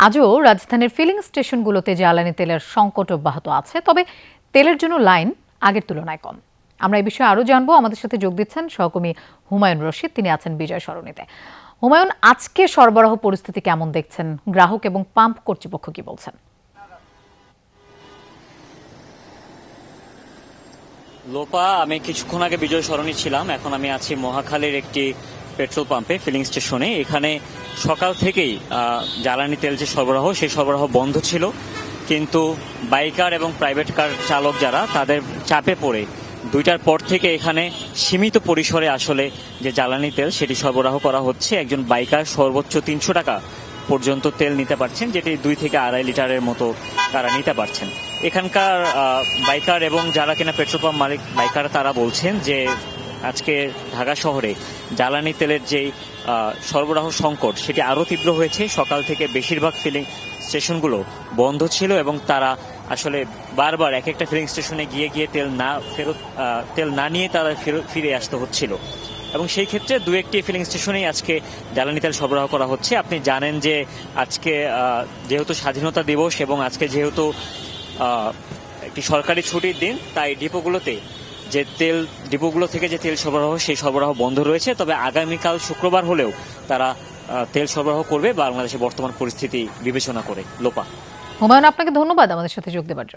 আজও রাজধানীর ফিলিং স্টেশনগুলোতে জ্বালানি তেলের সংকট অব্যাহত আছে, তবে তেলের জন্য লাইন আগের তুলনায় কম। আমরা এই বিষয়ে আরও জানবো। আমাদের সাথে যোগ দিচ্ছেন সহকর্মী হুমায়ুন রশিদ, তিনি আছেন বিজয় সরণিতে। হুমায়ুন, আজকে সরবরাহ পরিস্থিতি কেমন দেখছেন? গ্রাহক এবং পাম্প কর্তৃপক্ষ কি বলছেন? লোপা, আমি কিছুক্ষণ আগে বিজয় সরণি ছিলাম। এখন আমি আছি মহাখালীর একটি পেট্রোল পাম্পে, ফিলিং স্টেশনে। এখানে সকাল থেকেই জ্বালানি তেল যে সরবরাহ, সেই সরবরাহ বন্ধ ছিল। কিন্তু বাইকার এবং প্রাইভেট কার চালক যারা, তাদের চাপে পড়ে 2টার পর থেকে এখানে সীমিত পরিসরে আসলে যে জ্বালানি তেল সেটি সরবরাহ করা হচ্ছে। একজন বাইকার সর্বোচ্চ 300 টাকা পর্যন্ত তেল নিতে পারছেন, যেটি 2 থেকে 2.5 লিটারের মতো তারা নিতে পারছেন। এখানকার বাইকার এবং যারা কিনা পেট্রোল পাম্প মালিক বাইকার, তারা বলছেন যে আজকে ঢাকা শহরে জ্বালানি তেলের যেই সরবরাহ সংকট সেটি আরও তীব্র হয়েছে। সকাল থেকে বেশিরভাগ ফিলিং স্টেশনগুলো বন্ধ ছিল এবং তারা আসলে বারবার এক একটা ফিলিং স্টেশনে গিয়ে গিয়ে তেল না নিয়ে তারা ফিরে আসতে হচ্ছিল। এবং সেই ক্ষেত্রে 2-1টি ফিলিং স্টেশনেই আজকে জ্বালানি তেল সরবরাহ করা হচ্ছে। আপনি জানেন যে আজকে যেহেতু স্বাধীনতা দিবস এবং আজকে যেহেতু একটি সরকারি ছুটির দিন, তাই ডিপোগুলো থেকে যে তেল সরবরাহ, সেই সরবরাহ বন্ধ রয়েছে। তবে আগামীকাল শুক্রবার হলেও তারা তেল সরবরাহ করবে বাংলাদেশের বর্তমান পরিস্থিতি বিবেচনা করে। লোপা। হুমায়ুন, আপনাকে ধন্যবাদ আমাদের সাথে যোগ দেওয়ার জন্য।